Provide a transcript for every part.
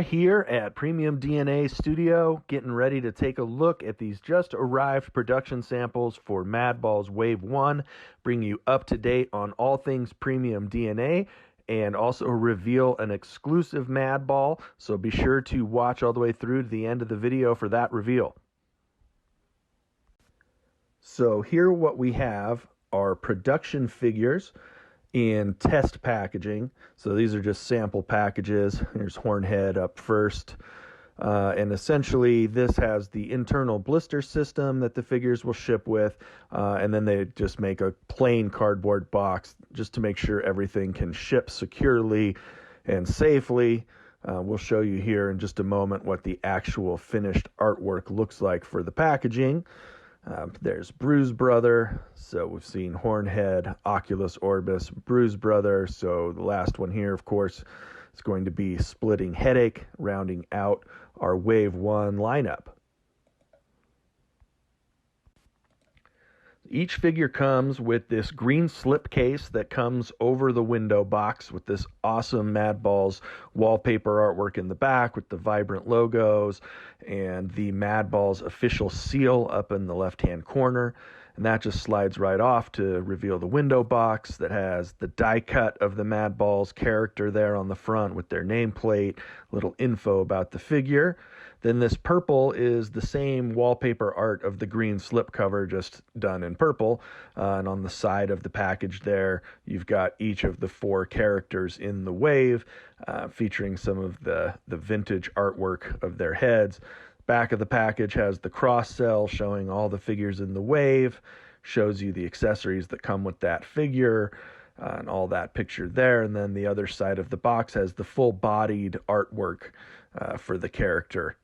Here at Premium DNA Studio, getting ready to take a look at these just arrived production samples for Madballs Wave 1, bring you up to date on all things Premium DNA, and also reveal an exclusive Madball, so be sure to watch all the way through to the end of the video for that reveal. So here what we have are production figures in test packaging. So these are just sample packages. Here's Hornhead up first. And essentially this has the internal blister system that the figures will ship with. And then they just make a plain cardboard box just to make sure everything can ship securely and safely. We'll show you here in just a moment what the actual finished artwork looks like for the packaging. There's Bruise Brother, so we've seen Hornhead, Oculus, Orbis, Bruise Brother, so the last one here, of course, is going to be Splitting Headache, rounding out our Wave 1 lineup. Each figure comes with this green slip case that comes over the window box with this awesome Madballs wallpaper artwork in the back with the vibrant logos and the Madballs official seal up in the left-hand corner. And that just slides right off to reveal the window box that has the die cut of the Madballs character there on the front with their nameplate, little info about the figure. Then this purple is the same wallpaper art of the green slipcover, just done in purple. And on the side of the package there, you've got each of the 4 characters in the wave, featuring some of the vintage artwork of their heads. Back of the package has the cross cell showing all the figures in the wave, shows you the accessories that come with that figure, and all that picture there. And then the other side of the box has the full-bodied artwork for the character.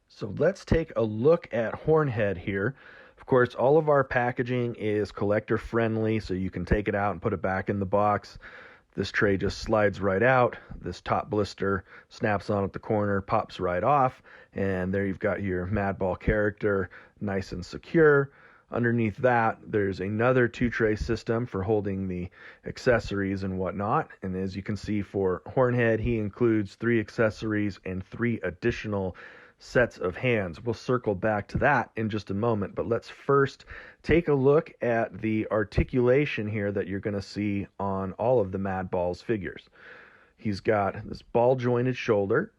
So let's take a look at Hornhead here. Of course, all of our packaging is collector friendly, so you can take it out and put it back in the box. This tray just slides right out. This top blister snaps on at the corner, pops right off, and there you've got your Madball character, nice and secure. Underneath that, there's another 2-tray system for holding the accessories and whatnot. And as you can see for Hornhead, he includes 3 accessories and 3 additional sets of hands. We'll circle back to that in just a moment, but let's first take a look at the articulation here that you're going to see on all of the Madballs figures. He's got this ball jointed shoulder,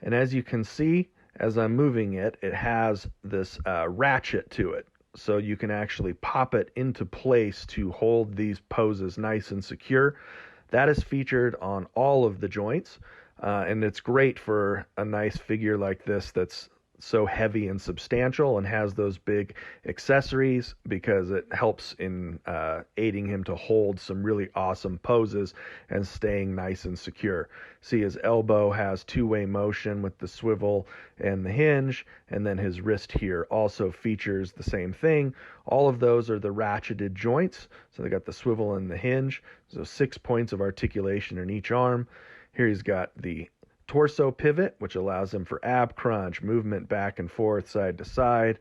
and as you can see, as I'm moving it, it has this ratchet to it, so you can actually pop it into place to hold these poses nice and secure. That is featured on all of the joints. And it's great for a nice figure like this that's so heavy and substantial and has those big accessories, because it helps in aiding him to hold some really awesome poses and staying nice and secure. See, his elbow has 2-way motion with the swivel and the hinge, and then his wrist here also features the same thing. All of those are the ratcheted joints, so they got the swivel and the hinge, so 6 points of articulation in each arm. Here he's got the torso pivot, which allows him for ab crunch, movement back and forth, side to side.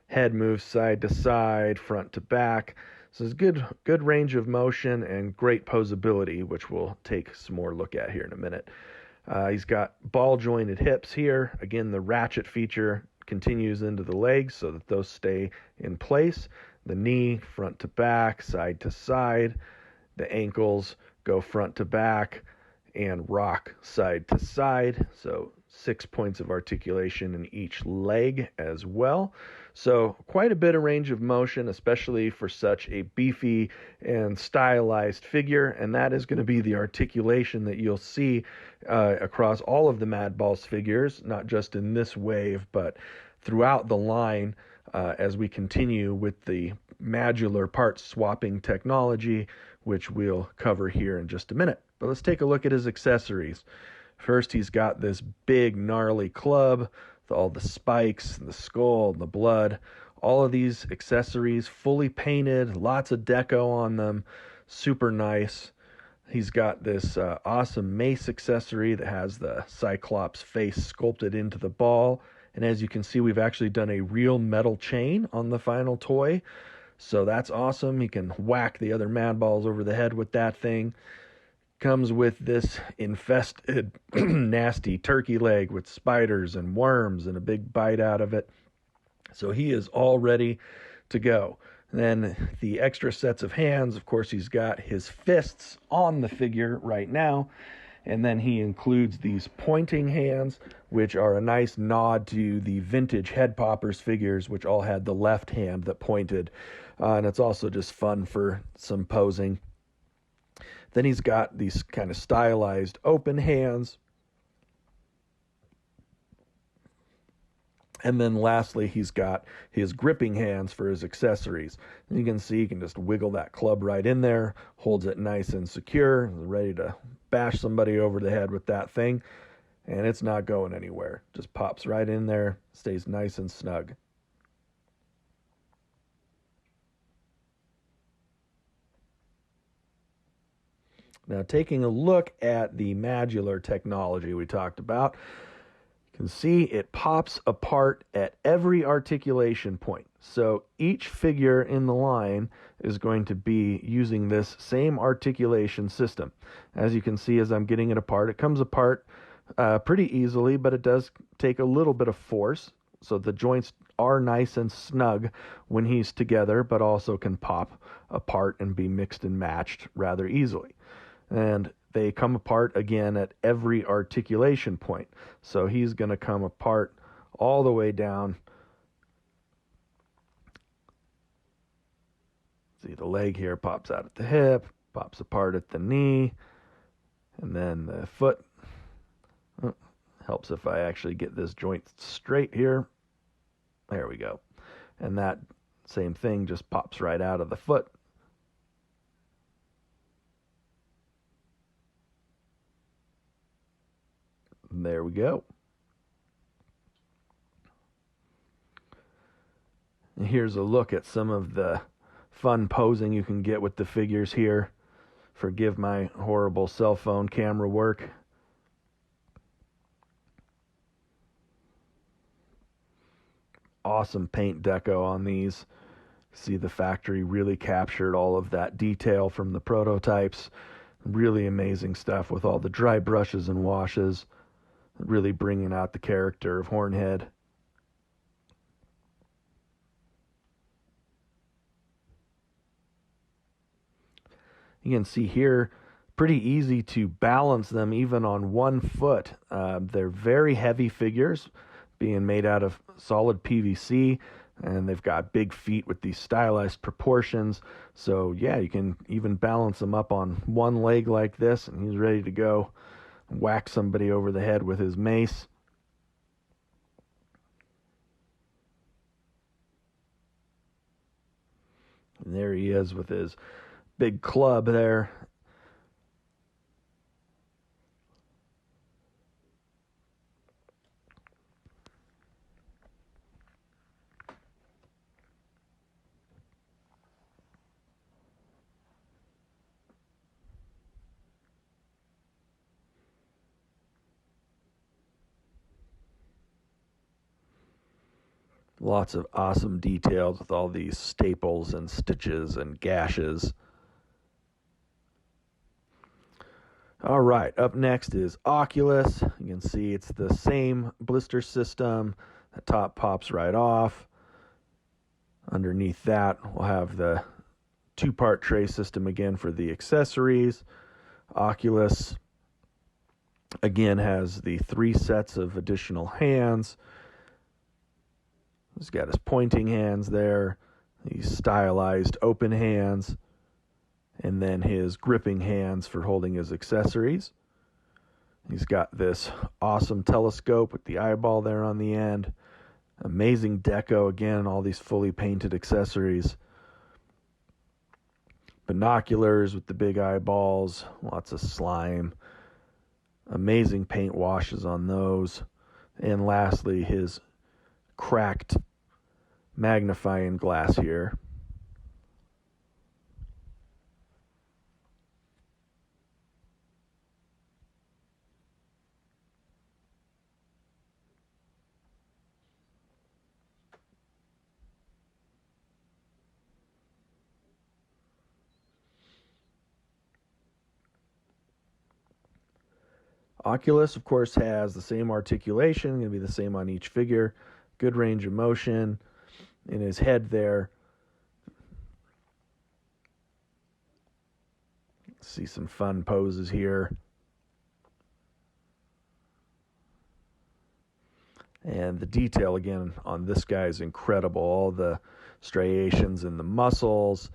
Head moves side to side, front to back. So it's good range of motion and great posability, which we'll take some more look at here in a minute. He's got ball jointed hips here. Again, the ratchet feature continues into the legs so that those stay in place. The knee, front to back, side to side. The ankles go front to back and rock side to side, so 6 points of articulation in each leg as well. So quite a bit of range of motion, especially for such a beefy and stylized figure, and that is going to be the articulation that you'll see across all of the Madballs figures, not just in this wave, but throughout the line as we continue with the modular part swapping technology, which we'll cover here in just a minute. But let's take a look at his accessories. First, he's got this big gnarly club with all the spikes, the skull, the blood. All of these accessories fully painted, lots of deco on them, super nice. He's got this awesome mace accessory that has the Cyclops face sculpted into the ball. And as you can see, we've actually done a real metal chain on the final toy. So that's awesome. He can whack the other Madballs over the head with that thing. Comes with this infested, nasty turkey leg with spiders and worms and a big bite out of it. So he is all ready to go. Then the extra sets of hands, of course, he's got his fists on the figure right now. And then he includes these pointing hands, which are a nice nod to the vintage Head Poppers figures, which all had the left hand that pointed. And it's also just fun for some posing. Then he's got these kind of stylized open hands. And then lastly, he's got his gripping hands for his accessories. And you can see he can just wiggle that club right in there, holds it nice and secure, ready to bash somebody over the head with that thing. And it's not going anywhere. Just pops right in there, stays nice and snug. Now, taking a look at the modular technology we talked about, you can see it pops apart at every articulation point. So each figure in the line is going to be using this same articulation system. As you can see, as I'm getting it apart, it comes apart pretty easily, but it does take a little bit of force. So the joints are nice and snug when he's together, but also can pop apart and be mixed and matched rather easily. And they come apart again at every articulation point. So he's going to come apart all the way down. See, the leg here pops out at the hip, pops apart at the knee, and then the foot. Oh, helps if I actually get this joint straight here. There we go. And that same thing just pops right out of the foot. There we go. And here's a look at some of the fun posing you can get with the figures here. Forgive my horrible cell phone camera work. Awesome paint deco on these. See, the factory really captured all of that detail from the prototypes. Really amazing stuff with all the dry brushes and washes. Really bringing out the character of Hornhead. You can see here, pretty easy to balance them even on one foot. They're very heavy figures, being made out of solid PVC, and they've got big feet with these stylized proportions. So yeah, you can even balance them up on one leg like this, and he's ready to go whack somebody over the head with his mace. And there he is with his big club there. Lots of awesome details with all these staples and stitches and gashes. All right, up next is Oculus. You can see it's the same blister system. The top pops right off. Underneath that, we'll have the two-part tray system again for the accessories. Oculus, again, has the 3 sets of additional hands. He's got his pointing hands there, these stylized open hands, and then his gripping hands for holding his accessories. He's got this awesome telescope with the eyeball there on the end. Amazing deco, again, all these fully painted accessories. Binoculars with the big eyeballs, lots of slime. Amazing paint washes on those. And lastly, his cracked magnifying glass here. Oculus, of course, has the same articulation, going to be the same on each figure. Good range of motion in his head there. See some fun poses here. And the detail, again, on this guy is incredible. All the striations in the muscles,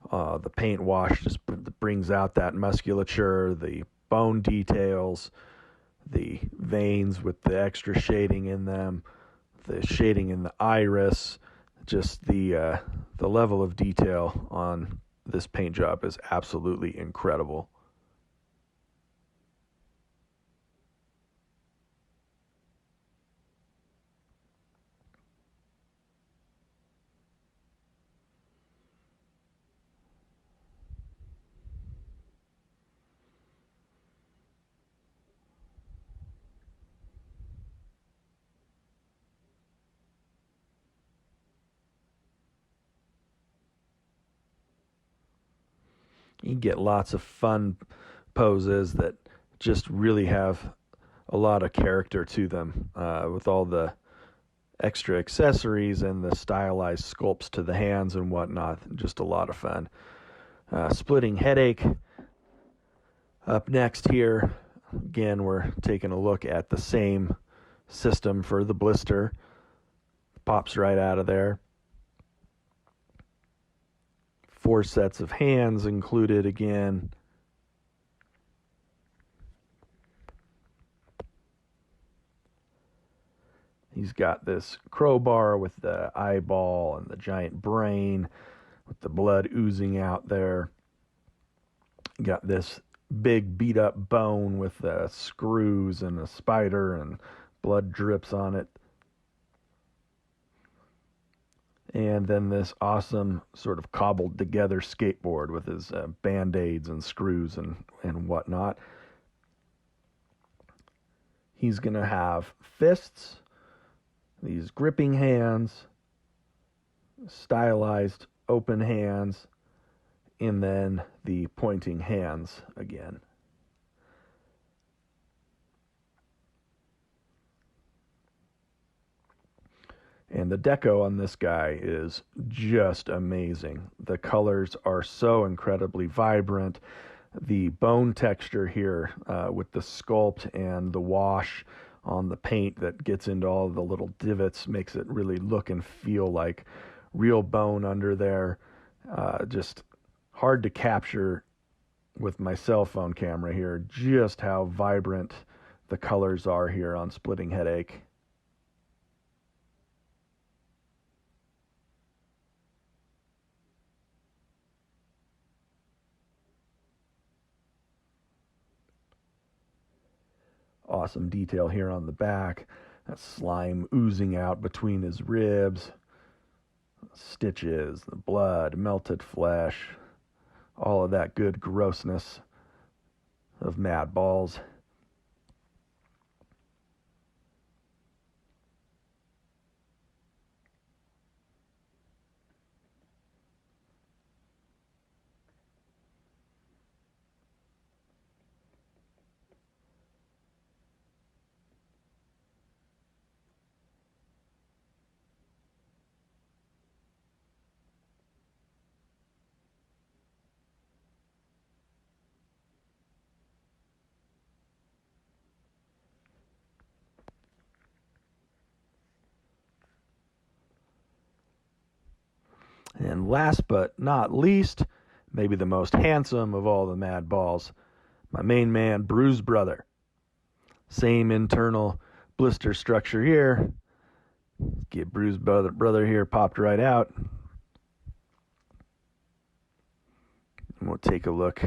the paint wash just brings out that musculature, the bone details, the veins with the extra shading in them, the shading in the iris, just the level of detail on this paint job is absolutely incredible. You get lots of fun poses that just really have a lot of character to them, with all the extra accessories and the stylized sculpts to the hands and whatnot. Just a lot of fun. Splitting Headache up next here. Again, we're taking a look at the same system for the blister. Pops right out of there. 4 sets of hands included again. He's got this crowbar with the eyeball and the giant brain with the blood oozing out there. Got this big beat up bone with screws and a spider and blood drips on it. And then this awesome sort of cobbled together skateboard with his band-aids and screws and whatnot. He's going to have fists, these gripping hands, stylized open hands, and then the pointing hands again. And the deco on this guy is just amazing. The colors are so incredibly vibrant. The bone texture here with the sculpt and the wash on the paint that gets into all the little divots makes it really look and feel like real bone under there. Just hard to capture with my cell phone camera here just how vibrant the colors are here on Splitting Headache. Awesome detail here on the back. That slime oozing out between his ribs. Stitches, the blood, melted flesh. All of that good grossness of Madballs. And last but not least, maybe the most handsome of all the Madballs, my main man, Bruise Brother. Same internal blister structure here. Get Bruise Brother here popped right out. And we'll take a look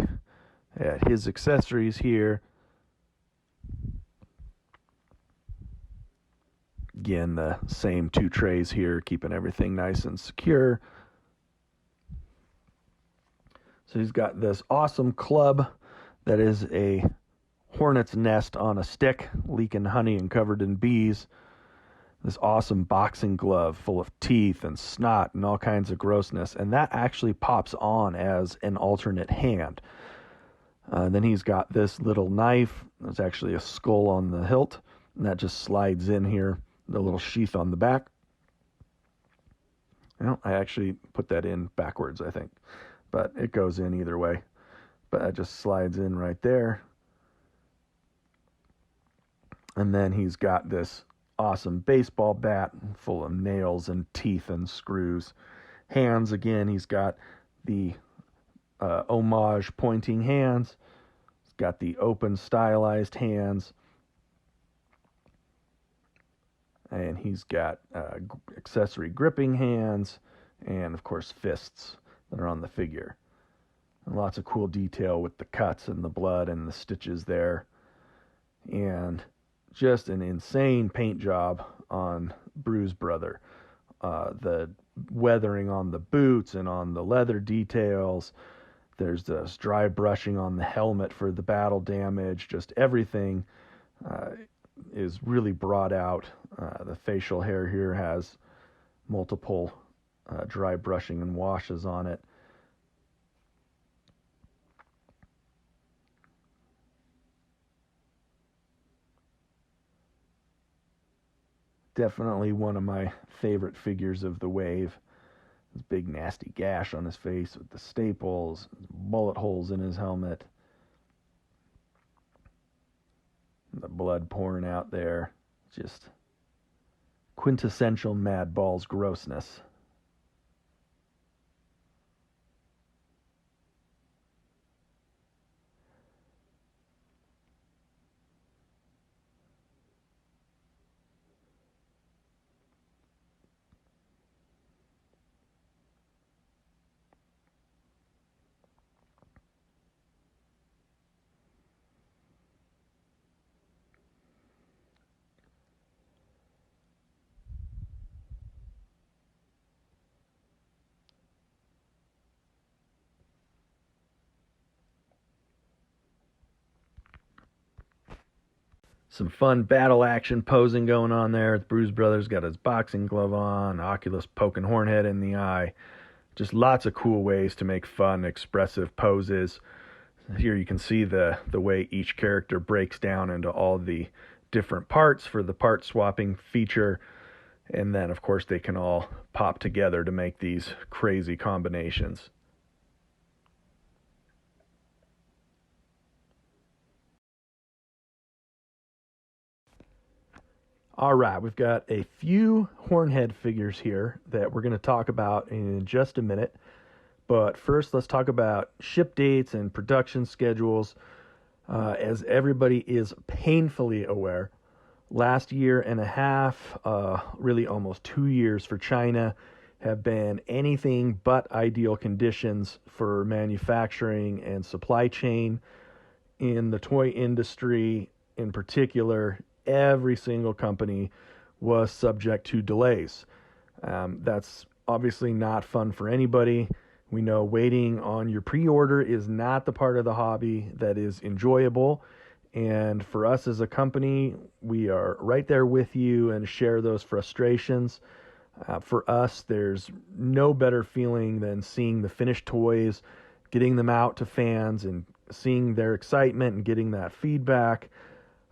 at his accessories here. Again, the same 2 trays here, keeping everything nice and secure. So he's got this awesome club that is a hornet's nest on a stick, leaking honey and covered in bees. This awesome boxing glove full of teeth and snot and all kinds of grossness. And that actually pops on as an alternate hand. Then he's got this little knife. There's actually a skull on the hilt, and that just slides in here, the little sheath on the back. Well, I actually put that in backwards, I think, but it goes in either way. But it just slides in right there. And then he's got this awesome baseball bat full of nails and teeth and screws. Hands, again, he's got the homage pointing hands. He's got the open stylized hands. And he's got accessory gripping hands and, of course, fists that are on the figure. And lots of cool detail with the cuts and the blood and the stitches there. And just an insane paint job on Bruise Brother. The weathering on the boots and on the leather details. There's this dry brushing on the helmet for the battle damage. Just everything is really brought out. The facial hair here has multiple dry brushing and washes on it. Definitely one of my favorite figures of the wave. This big nasty gash on his face with the staples, bullet holes in his helmet. The blood pouring out there. Just quintessential Madballs grossness. Some fun battle action posing going on there. Bruise Brothers got his boxing glove on, Oculus poking Hornhead in the eye. Just lots of cool ways to make fun, expressive poses. Here you can see the way each character breaks down into all the different parts for the part swapping feature. And then, of course, they can all pop together to make these crazy combinations. All right, we've got a few Hornhead figures here that we're going to talk about in just a minute. But first, let's talk about ship dates and production schedules. As everybody is painfully aware, last year and a half, really almost 2 years for China, have been anything but ideal conditions for manufacturing and supply chain. In the toy industry in particular, every single company was subject to delays. That's obviously not fun for anybody. We know waiting on your pre-order is not the part of the hobby that is enjoyable. And for us as a company, we are right there with you and share those frustrations. For us, there's no better feeling than seeing the finished toys, getting them out to fans and seeing their excitement and getting that feedback.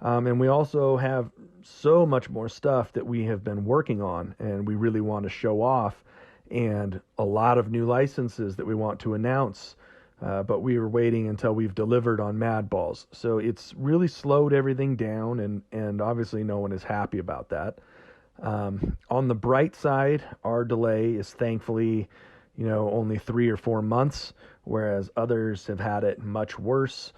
And we also have so much more stuff that we have been working on and we really want to show off, and a lot of new licenses that we want to announce, but we are waiting until we've delivered on Madballs. So it's really slowed everything down, and obviously no one is happy about that. On the bright side, our delay is thankfully, only 3 or 4 months, whereas others have had it much worse.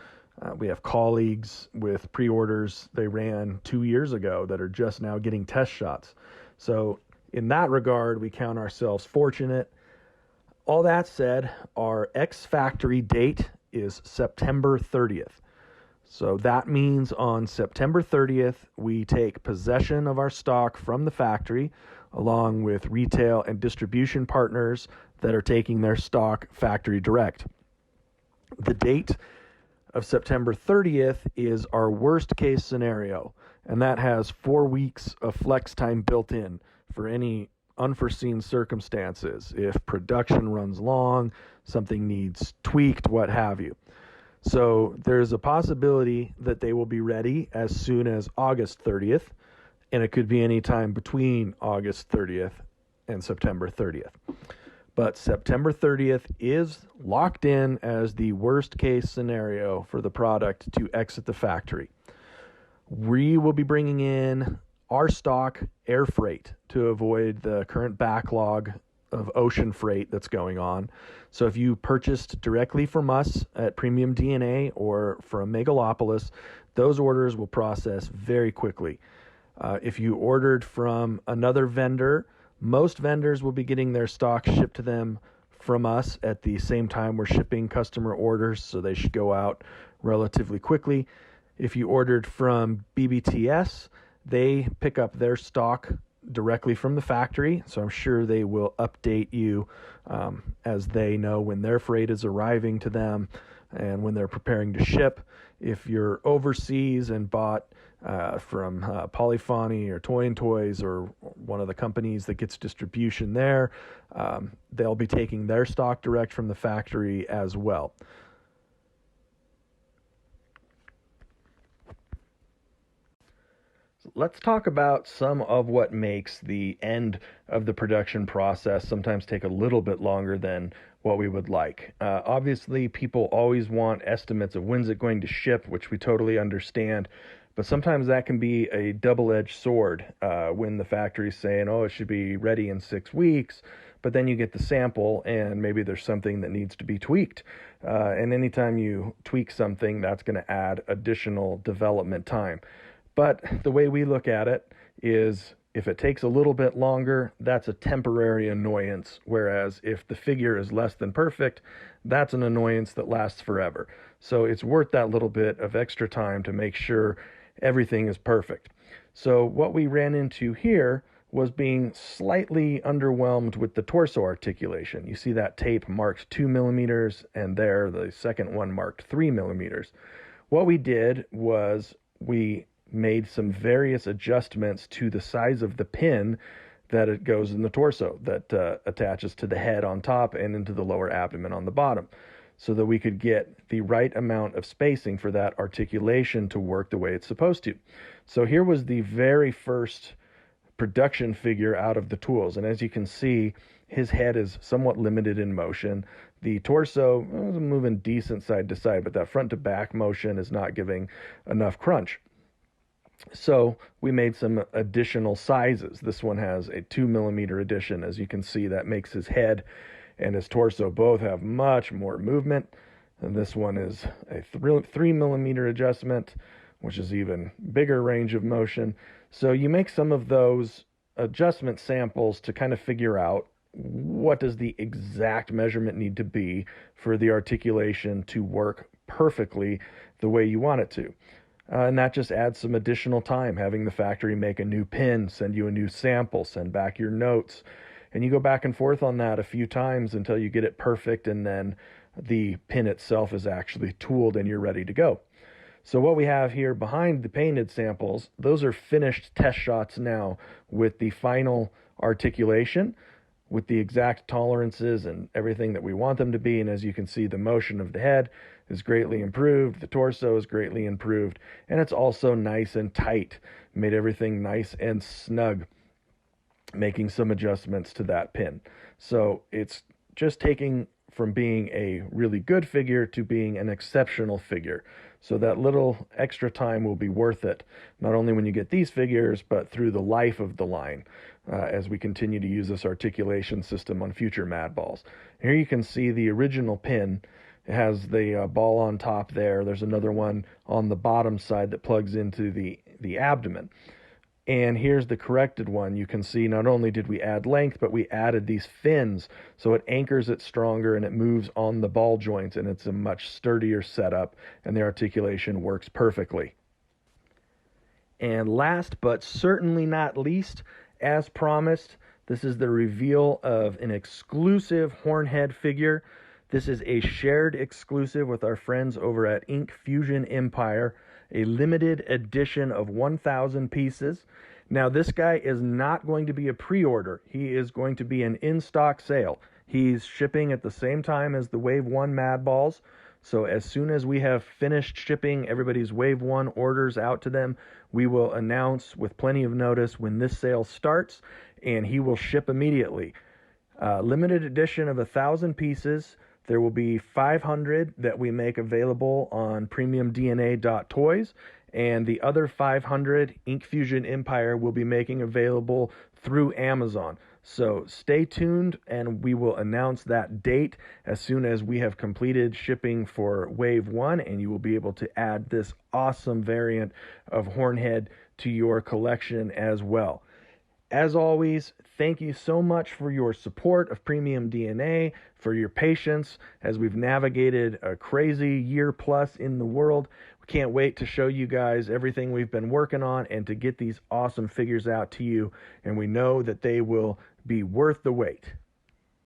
We have colleagues with pre-orders they ran 2 years ago that are just now getting test shots. So in that regard, we count ourselves fortunate. All that said, our ex-factory date is September 30th. So that means on September 30th, we take possession of our stock from the factory, along with retail and distribution partners that are taking their stock factory direct. The date of September 30th is our worst case scenario, and that has 4 weeks of flex time built in for any unforeseen circumstances. If production runs long, something needs tweaked, what have you. So there's a possibility that they will be ready as soon as August 30th, and it could be any time between August 30th and September 30th. But September 30th is locked in as the worst case scenario for the product to exit the factory. We will be bringing in our stock air freight to avoid the current backlog of ocean freight that's going on. So if you purchased directly from us at Premium DNA or from Megalopolis, those orders will process very quickly. If you ordered from another vendor, most vendors will be getting their stock shipped to them from us at the same time we're shipping customer orders, so they should go out relatively quickly. If you ordered from BBTS, they pick up their stock directly from the factory, so I'm sure they will update you as they know when their freight is arriving to them and when they're preparing to ship. If you're overseas and bought from Polyphony or Toy and Toys or one of the companies that gets distribution there, they'll be taking their stock direct from the factory as well. Let's talk about some of what makes the end of the production process sometimes take a little bit longer than what we would like. Obviously, people always want estimates of when's it going to ship, which we totally understand. But sometimes that can be a double-edged sword when the factory's saying, oh, it should be ready in 6 weeks. But then you get the sample and maybe there's something that needs to be tweaked. And anytime you tweak something, that's going to add additional development time. But the way we look at it is if it takes a little bit longer, that's a temporary annoyance. Whereas if the figure is less than perfect, that's an annoyance that lasts forever. So it's worth that little bit of extra time to make sure everything is perfect. So what we ran into here was being slightly underwhelmed with the torso articulation. You see that tape marked 2 millimeters, and there the second one marked 3 millimeters. What we did was we made some various adjustments to the size of the pin that it goes in the torso that attaches to the head on top and into the lower abdomen on the bottom, so that we could get the right amount of spacing for that articulation to work the way it's supposed to. So here was the very first production figure out of the tools, and as you can see, his head is somewhat limited in motion. The torso is moving decent side to side, but that front to back motion is not giving enough crunch. So we made some additional sizes. This one has a 2 millimeter addition. As you can see, that makes his head and his torso both have much more movement. And this one is a 3 millimeter adjustment, which is even bigger range of motion. So you make some of those adjustment samples to kind of figure out what does the exact measurement need to be for the articulation to work perfectly the way you want it to. And that just adds some additional time, having the factory make a new pin, send you a new sample, send back your notes. And you go back and forth on that a few times until you get it perfect, and then the pin itself is actually tooled and you're ready to go. So what we have here behind the painted samples, those are finished test shots now with the final articulation, with the exact tolerances and everything that we want them to be. And as you can see, the motion of the head is greatly improved, the torso is greatly improved, and it's also nice and tight. Made everything nice and snug, making some adjustments to that pin. So it's just taking from being a really good figure to being an exceptional figure. So that little extra time will be worth it, not only when you get these figures, but through the life of the line, as we continue to use this articulation system on future Madballs. Here you can see the original pin. It has the ball on top there. There's another one on the bottom side that plugs into the abdomen. And here's the corrected one. You can see not only did we add length, but we added these fins, so it anchors it stronger and it moves on the ball joints, and it's a much sturdier setup, and the articulation works perfectly. And last but certainly not least, as promised, this is the reveal of an exclusive Hornhead figure. This is a shared exclusive with our friends over at Ink Fusion Empire, a limited edition of 1,000 pieces. Now, this guy is not going to be a pre-order. He is going to be an in-stock sale. He's shipping at the same time as the Wave 1 Madballs, So as soon as we have finished shipping everybody's Wave 1 orders out to them, we will announce with plenty of notice when this sale starts, and he will ship immediately. Limited edition of 1,000 pieces. There will be 500 that we make available on premiumdna.toys, and the other 500 Ink Fusion Empire will be making available through Amazon. So stay tuned, and we will announce that date as soon as we have completed shipping for Wave 1, and you will be able to add this awesome variant of Hornhead to your collection as well. As always, thank you so much for your support of Premium DNA, for your patience as we've navigated a crazy year plus in the world. We can't wait to show you guys everything we've been working on and to get these awesome figures out to you, and we know that they will be worth the wait.